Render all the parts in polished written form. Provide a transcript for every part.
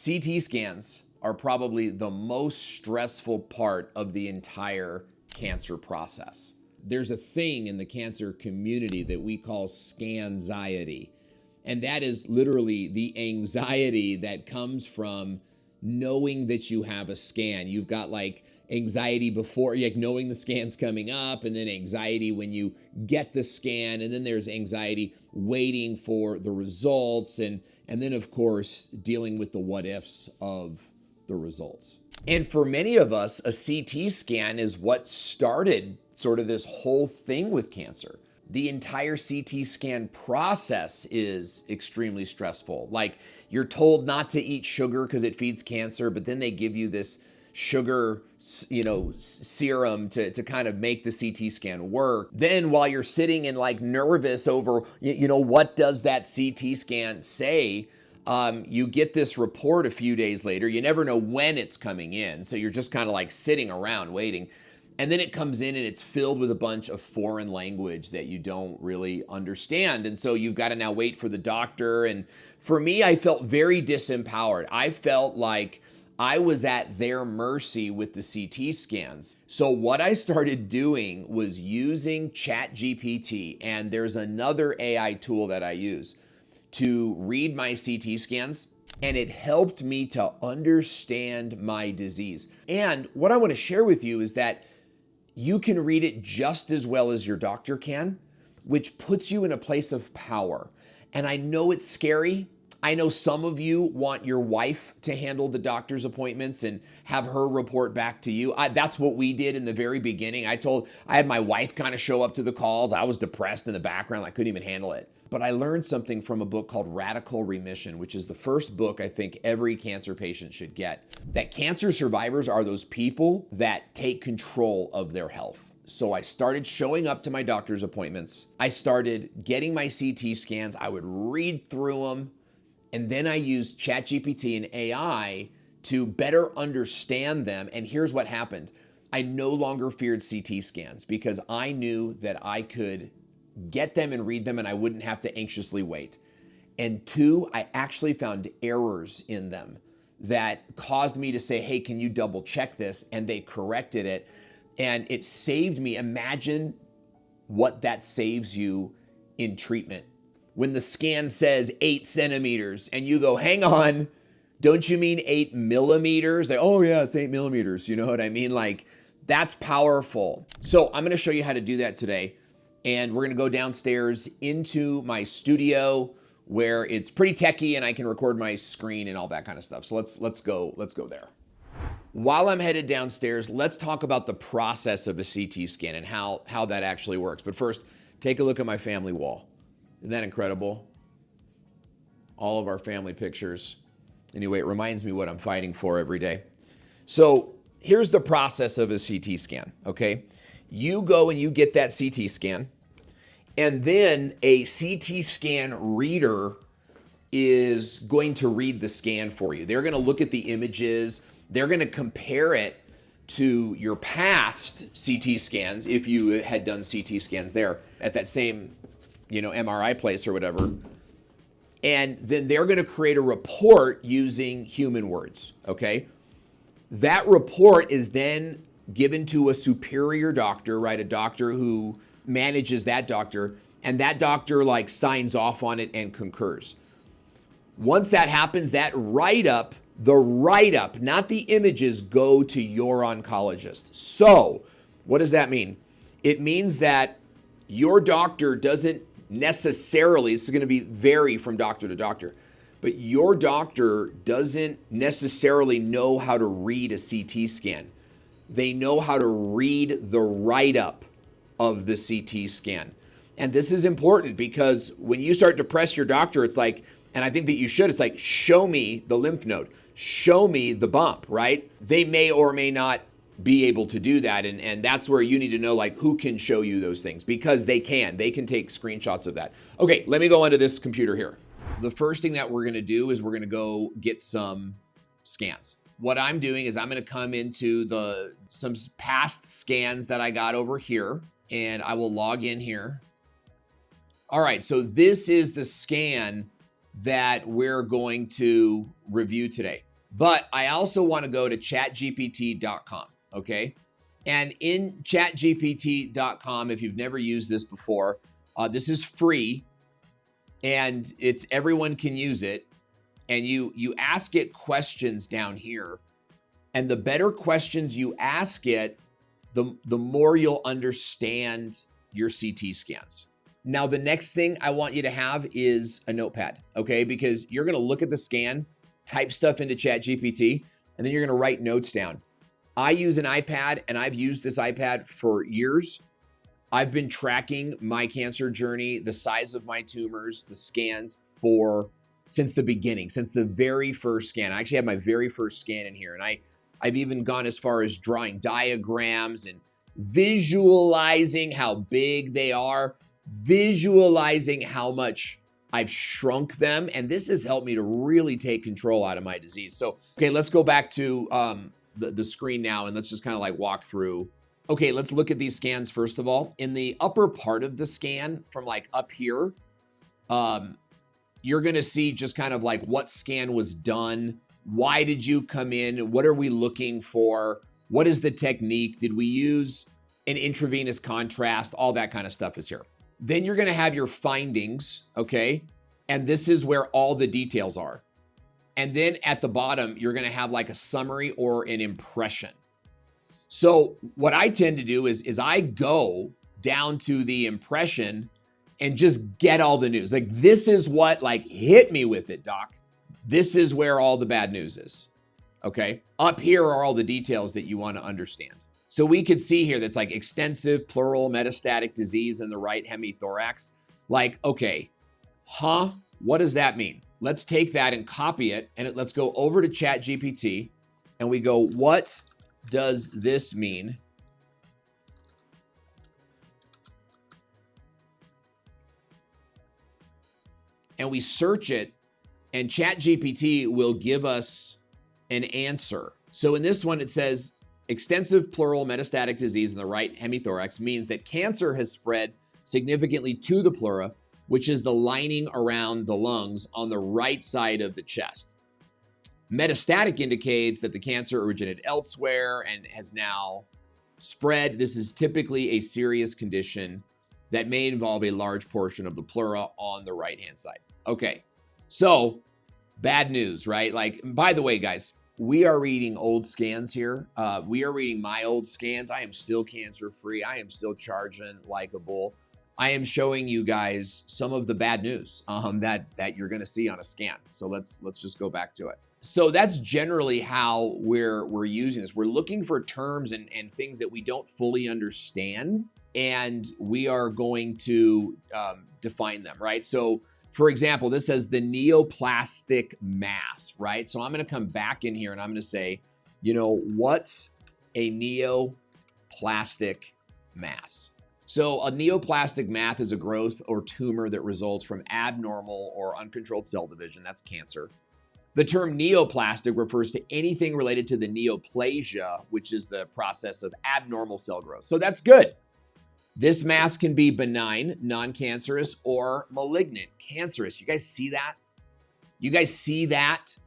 CT scans are probably the most stressful part of the entire cancer process. There's a thing in the cancer community that we call Scanxiety, and that is literally the anxiety that comes from knowing that you have a scan. You've got like anxiety before, like knowing the scan's coming up, and then anxiety when you get the scan, and then there's anxiety waiting for the results, and then of course dealing with the what ifs of the results. And for many of us, a CT scan is what started sort of this whole thing with cancer. The entire CT scan process is extremely stressful. Like, you're told not to eat sugar because it feeds cancer, but then they give you this sugar, serum to kind of make the CT scan work. Then while you're sitting and like nervous over, what does that CT scan say? You get this report a few days later. You never know when it's coming in. So you're just kind of like sitting around waiting. And then it comes in and it's filled with a bunch of foreign language that you don't really understand. And so you've got to now wait for the doctor. And for me, I felt very disempowered. I felt like I was at their mercy with the CT scans. So what I started doing was using Chat GPT, and there's another AI tool that I use to read my CT scans, and it helped me to understand my disease. And what I want to share with you is that you can read it just as well as your doctor can, which puts you in a place of power. And I know it's scary. I know some of you want your wife to handle the doctor's appointments and have her report back to you. That's what we did in the very beginning. I had my wife kind of show up to the calls. I was depressed in the background. I couldn't even handle it. But I learned something from a book called Radical Remission, which is the first book I think every cancer patient should get. That cancer survivors are those people that take control of their health. So I started showing up to my doctor's appointments. I started getting my CT scans. I would read through them. And then I used Chat GPT and AI to better understand them. And here's what happened. I no longer feared CT scans because I knew that I could get them and read them and I wouldn't have to anxiously wait. And two, I actually found errors in them that caused me to say, hey, can you double check this? And they corrected it. And it saved me. Imagine what that saves you in treatment. When the scan says 8 centimeters and you go, hang on, don't you mean 8 millimeters? Like, oh yeah, it's 8 millimeters. You know what I mean? Like, that's powerful. So I'm going to show you how to do that today. And we're going to go downstairs into my studio where it's pretty techy and I can record my screen and all that kind of stuff. So let's go there. While I'm headed downstairs, let's talk about the process of a CT scan and how that actually works. But first, take a look at my family wall. Isn't that incredible? All of our family pictures. Anyway, it reminds me what I'm fighting for every day. So here's the process of a CT scan, okay? You go and you get that CT scan, and then a CT scan reader is going to read the scan for you. They're going to look at the images. They're going to compare it to your past CT scans if you had done CT scans there at that same MRI place or whatever. And then they're going to create a report using human words, okay? That report is then given to a superior doctor, right? A doctor who manages that doctor, and that doctor like signs off on it and concurs. Once that happens, the write-up, not the images, go to your oncologist. So what does that mean? It means that your doctor doesn't necessarily, this is going to vary from doctor to doctor, but your doctor doesn't necessarily know how to read a CT scan. They know how to read the write-up of the CT scan. And this is important because when you start to press your doctor, it's like, and I think that you should, it's like, show me the lymph node, show me the bump, right? They may or may not be able to do that. And that's where you need to know like who can show you those things, because they can take screenshots of that. Okay, let me go onto this computer here. The first thing that we're going to do is we're going to go get some scans. What I'm doing is I'm going to come into some past scans that I got over here, and I will log in here. All right, so this is the scan that we're going to review today. But I also want to go to chatgpt.com, okay? And in chatgpt.com, if you've never used this before, this is free and everyone can use it. And you ask it questions down here. And the better questions you ask it, the more you'll understand your CT scans. Now, the next thing I want you to have is a notepad, okay? Because you're gonna look at the scan, type stuff into ChatGPT, and then you're gonna write notes down. I use an iPad, and I've used this iPad for years. I've been tracking my cancer journey, the size of my tumors, the scans since the beginning, since the very first scan. I actually had my very first scan in here, and I've even gone as far as drawing diagrams and visualizing how big they are, visualizing how much I've shrunk them. And this has helped me to really take control out of my disease. So, okay, let's go back to the screen now, and let's just kind of like walk through. Okay, let's look at these scans first of all. In the upper part of the scan, from like up here, you're gonna see just kind of like what scan was done. Why did you come in? What are we looking for? What is the technique? Did we use an intravenous contrast? All that kind of stuff is here. Then you're gonna have your findings, okay? And this is where all the details are. And then at the bottom, you're gonna have like a summary or an impression. So what I tend to do is I go down to the impression and just get all the news. Like, this is what, like, hit me with it, doc. This is where all the bad news is, okay? Up here are all the details that you want to understand. So we could see here that's like extensive pleural metastatic disease in the right hemithorax. Like, okay, what does that mean? Let's take that and copy it, and let's go over to Chat GPT, and we go, what does this mean? And we search it, and Chat GPT will give us an answer. So in this one, it says extensive pleural metastatic disease in the right hemithorax means that cancer has spread significantly to the pleura, which is the lining around the lungs on the right side of the chest. Metastatic indicates that the cancer originated elsewhere and has now spread. This is typically a serious condition that may involve a large portion of the pleura on the right-hand side. Okay, so bad news, right? Like, by the way, guys, we are reading old scans here. We are reading my old scans. I am still cancer-free. I am still charging like a bull. I am showing you guys some of the bad news that you're going to see on a scan. So let's just go back to it. So that's generally how we're using this. We're looking for terms and things that we don't fully understand, and we are going to define them, right? So, for example, this says the neoplastic mass, right? So I'm going to come back in here and I'm going to say, what's a neoplastic mass? So a neoplastic mass is a growth or tumor that results from abnormal or uncontrolled cell division. That's cancer. The term neoplastic refers to anything related to the neoplasia, which is the process of abnormal cell growth. So that's good. This mass can be benign, non-cancerous, or malignant, cancerous. You guys see that? You guys see that?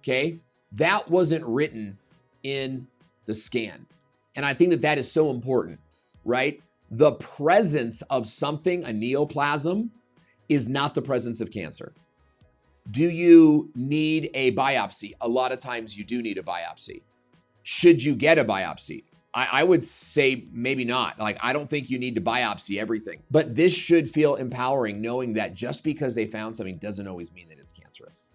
Okay. That wasn't written in the scan. And I think that is so important, right? The presence of something, a neoplasm, is not the presence of cancer. Do you need a biopsy? A lot of times you do need a biopsy. Should you get a biopsy? I would say maybe not. Like, I don't think you need to biopsy everything. But this should feel empowering, knowing that just because they found something doesn't always mean that it's cancerous.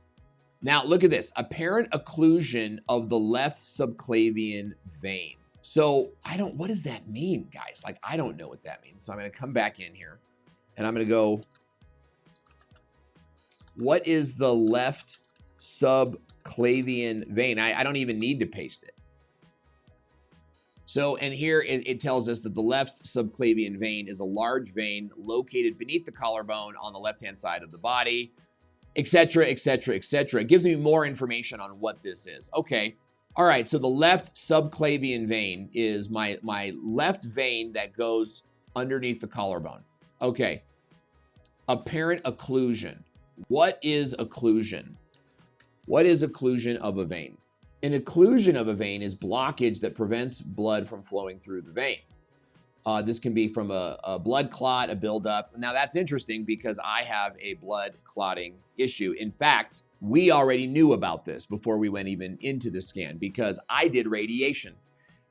Now, look at this. Apparent occlusion of the left subclavian vein. So what does that mean, guys? Like, I don't know what that means. So I'm going to come back in here and I'm going to go, what is the left subclavian vein? I don't even need to paste it. So, and here it tells us that the left subclavian vein is a large vein located beneath the collarbone on the left-hand side of the body, etc., etc., etc. It gives me more information on what this is. Okay. All right. So the left subclavian vein is my left vein that goes underneath the collarbone. Okay. Apparent occlusion. What is occlusion? What is occlusion of a vein? An occlusion of a vein is blockage that prevents blood from flowing through the vein. This can be from a blood clot, a buildup. Now that's interesting because I have a blood clotting issue. In fact, we already knew about this before we went even into the scan because I did radiation.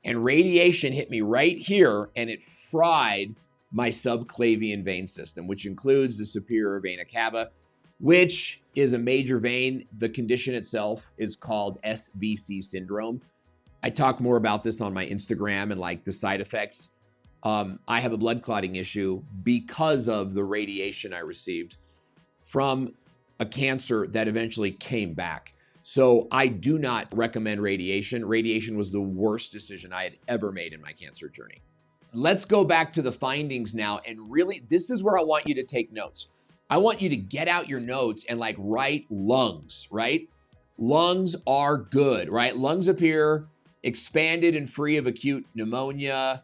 And radiation hit me right here and it fried my subclavian vein system, which includes the superior vena cava, which is a major vein. The condition itself is called SVC syndrome. I talk more about this on my Instagram and like the side effects. I have a blood clotting issue because of the radiation I received from a cancer that eventually came back. So I do not recommend radiation. Radiation was the worst decision I had ever made in my cancer journey. Let's go back to the findings now. And really, this is where I want you to take notes. I want you to get out your notes and like write lungs, right? Lungs are good, right? Lungs appear expanded and free of acute pneumonia.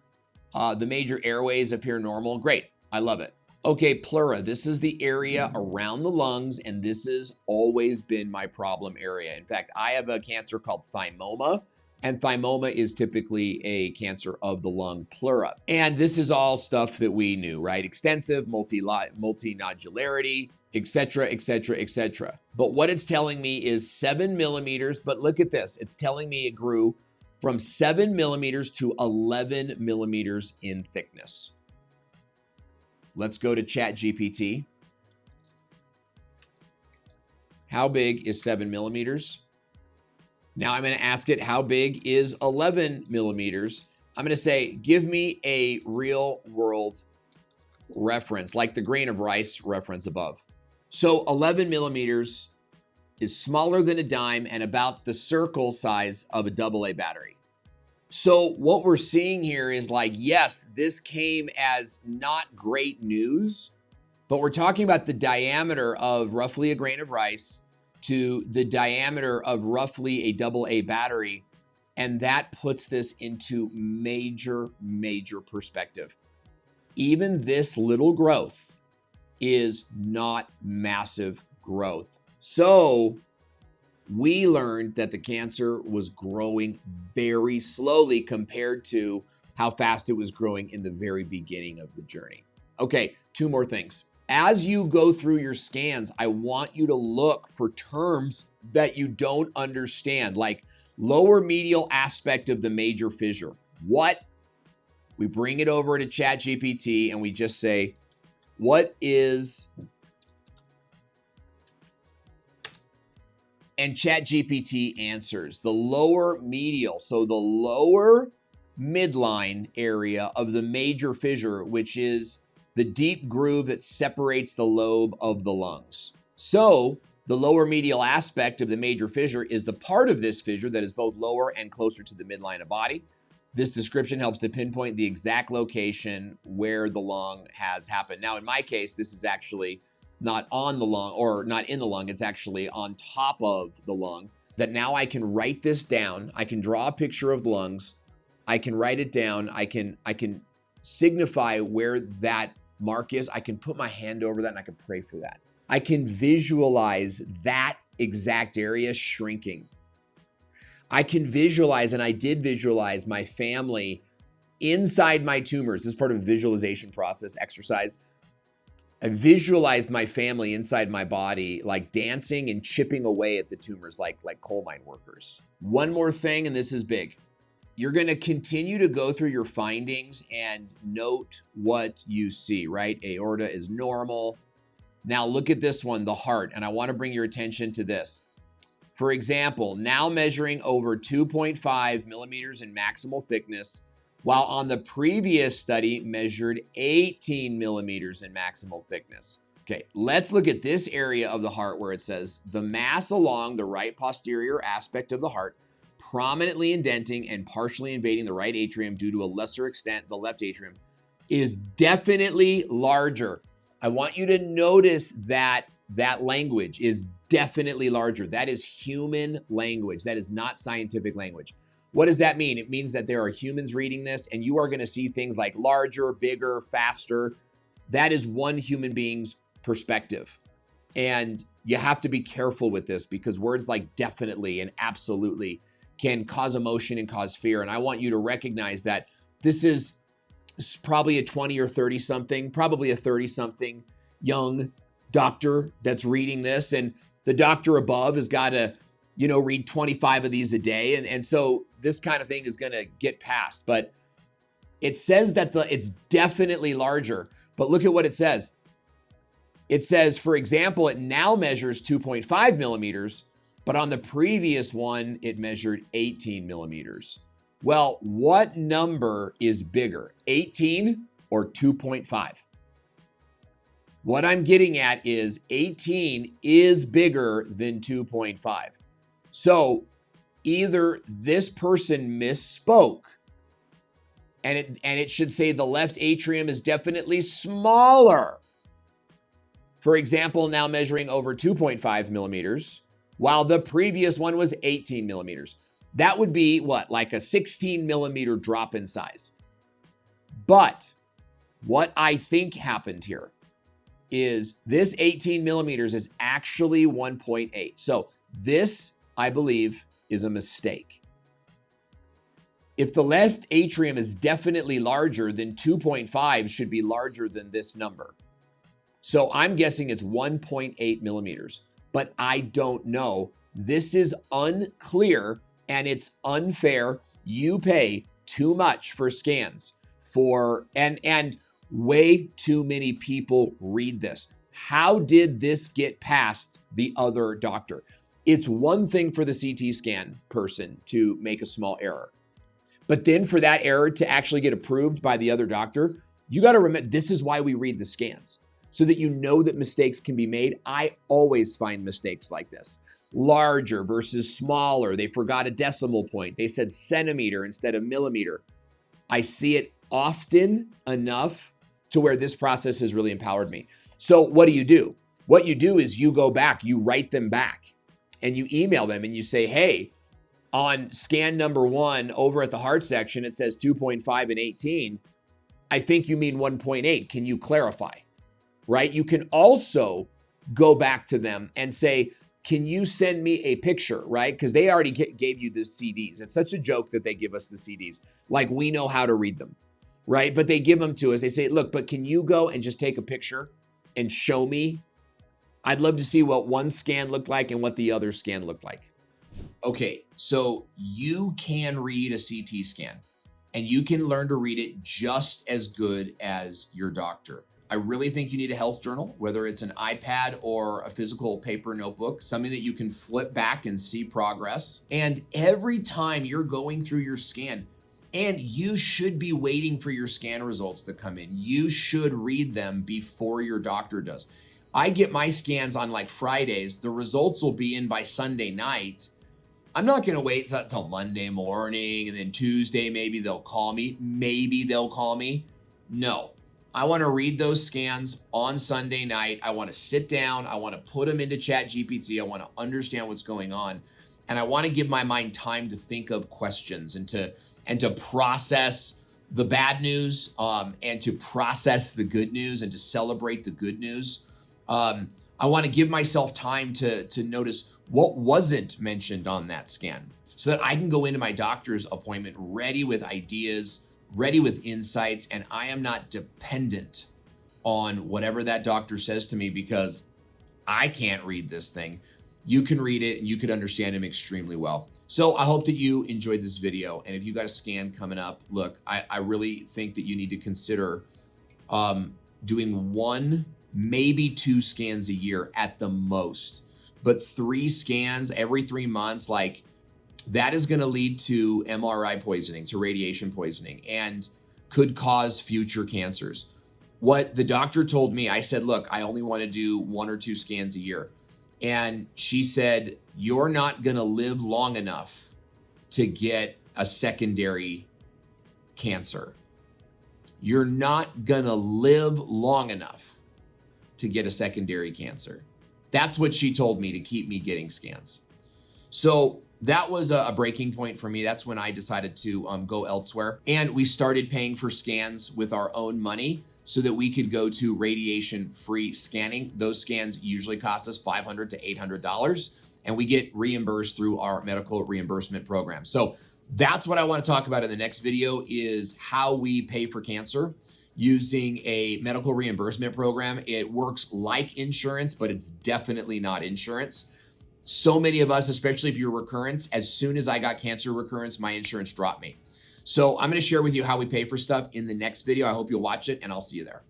The major airways appear normal. Great. I love it. Okay, pleura. This is the area around the lungs, and this has always been my problem area. In fact, I have a cancer called thymoma, and thymoma is typically a cancer of the lung pleura. And this is all stuff that we knew, right? Extensive, multinodularity, etc., etc., etc. But what it's telling me is 7 millimeters, but look at this. It's telling me it grew from 7 millimeters to 11 millimeters in thickness. Let's go to Chat GPT. How big is 7 millimeters? Now I'm going to ask it, how big is 11 millimeters? I'm going to say, give me a real world reference, like the grain of rice reference above. So 11 millimeters is smaller than a dime and about the circle size of a AA battery. So what we're seeing here is like, yes, this came as not great news, but we're talking about the diameter of roughly a grain of rice to the diameter of roughly a AA battery. And that puts this into major, major perspective. Even this little growth is not massive growth. So we learned that the cancer was growing very slowly compared to how fast it was growing in the very beginning of the journey. Okay, 2 more things. As you go through your scans, I want you to look for terms that you don't understand, like lower medial aspect of the major fissure. What? We bring it over to Chat GPT and we just say, what is... And Chat GPT answers the lower medial, so the lower midline area of the major fissure, which is the deep groove that separates the lobe of the lungs. So the lower medial aspect of the major fissure is the part of this fissure that is both lower and closer to the midline of body. This description helps to pinpoint the exact location where the lung has happened. Now, in my case, this is actually not on the lung or not in the lung. It's actually on top of the lung. That now I can write this down. I can draw a picture of lungs. I can write it down. I can signify where that mark is. I can put my hand over that and I can pray for that. I can visualize that exact area shrinking. I can visualize, and I did visualize my family inside my tumors. This is part of a visualization process exercise. I visualized my family inside my body, like dancing and chipping away at the tumors like coal mine workers. One more thing, and this is big. You're going to continue to go through your findings and note what you see, right? Aorta is normal. Now look at this one, the heart, and I want to bring your attention to this. For example, now measuring over 2.5 millimeters in maximal thickness, while on the previous study measured 18 millimeters in maximal thickness. Okay, let's look at this area of the heart where it says the mass along the right posterior aspect of the heart, prominently indenting and partially invading the right atrium due to a lesser extent the left atrium, is definitely larger. I want you to notice that that language is definitely larger. That is human language. That is not scientific language. What does that mean? It means that there are humans reading this and you are going to see things like larger, bigger, faster. That is one human being's perspective. And you have to be careful with this because words like definitely and absolutely can cause emotion and cause fear. And I want you to recognize that this is probably a 20 or 30 something, probably a 30 something young doctor that's reading this. And the doctor above has got to, read 25 of these a day. And so this kind of thing is going to get passed. But it says that it's definitely larger. But look at what it says. It says, for example, it now measures 2.5 millimeters, but on the previous one, it measured 18 millimeters. Well, what number is bigger, 18 or 2.5? What I'm getting at is 18 is bigger than 2.5. So either this person misspoke, and it should say the left atrium is definitely smaller. For example, now measuring over 2.5 millimeters, while the previous one was 18 millimeters. That would be what, like a 16 millimeter drop in size. But what I think happened here is this 18 millimeters is actually 1.8. So this, I believe, is a mistake. If the left atrium is definitely larger, then 2.5 should be larger than this number. So I'm guessing it's 1.8 millimeters, but I don't know. This is unclear and it's unfair. You pay too much for scans and way too many people read this. How did this get past the other doctor? It's one thing for the CT scan person to make a small error, but then for that error to actually get approved by the other doctor, you got to remember, this is why we read the scans, so that you know that mistakes can be made. I always find mistakes like this. Larger versus smaller. They forgot a decimal point. They said centimeter instead of millimeter. I see it often enough to where this process has really empowered me. So what do? What you do is you go back, you write them back, and you email them and you say, hey, on scan number 1 over at the heart section, it says 2.5 and 18. I think you mean 1.8. Can you clarify? Right? You can also go back to them and say, can you send me a picture, right? Because they already gave you the CDs. It's such a joke that they give us the CDs. Like we know how to read them, right? But they give them to us. They say, look, but can you go and just take a picture and show me? I'd love to see what one scan looked like and what the other scan looked like. Okay, so you can read a CT scan and you can learn to read it just as good as your doctor. I really think you need a health journal, whether it's an iPad or a physical paper notebook, something that you can flip back and see progress. And every time you're going through your scan, and you should be waiting for your scan results to come in, you should read them before your doctor does. I get my scans on like Fridays. The results will be in by Sunday night. I'm not going to wait until Monday morning and then Tuesday, maybe they'll call me. No. I want to read those scans on Sunday night. I want to sit down. I want to put them into Chat GPT. I want to understand what's going on. And I want to give my mind time to think of questions and to process the bad news and to process the good news and to celebrate the good news. I want to give myself time to notice what wasn't mentioned on that scan so that I can go into my doctor's appointment ready with ideas, ready with insights, and I am not dependent on whatever that doctor says to me because I can't read this thing. You can read it and you could understand him extremely well. So I hope that you enjoyed this video. And if you got a scan coming up, look, I really think that you need to consider doing 1, maybe 2 scans a year at the most, but 3 scans every 3 months, like that is going to lead to MRI poisoning, to radiation poisoning, and could cause future cancers. What the doctor told me, I said, look, I only want to do 1 or 2 scans a year. And she said, you're not going to live long enough to get a secondary cancer. You're not going to live long enough to get a secondary cancer. That's what she told me to keep me getting scans. So that was a breaking point for me. That's when I decided to go elsewhere. And we started paying for scans with our own money so that we could go to radiation-free scanning. Those scans usually cost us $500 to $800, and we get reimbursed through our medical reimbursement program. So that's what I want to talk about in the next video, is how we pay for cancer using a medical reimbursement program. It works like insurance, but it's definitely not insurance. So many of us, especially if you're recurrence, as soon as I got cancer recurrence, my insurance dropped me. So I'm going to share with you how we pay for stuff in the next video. I hope you'll watch it, and I'll see you there.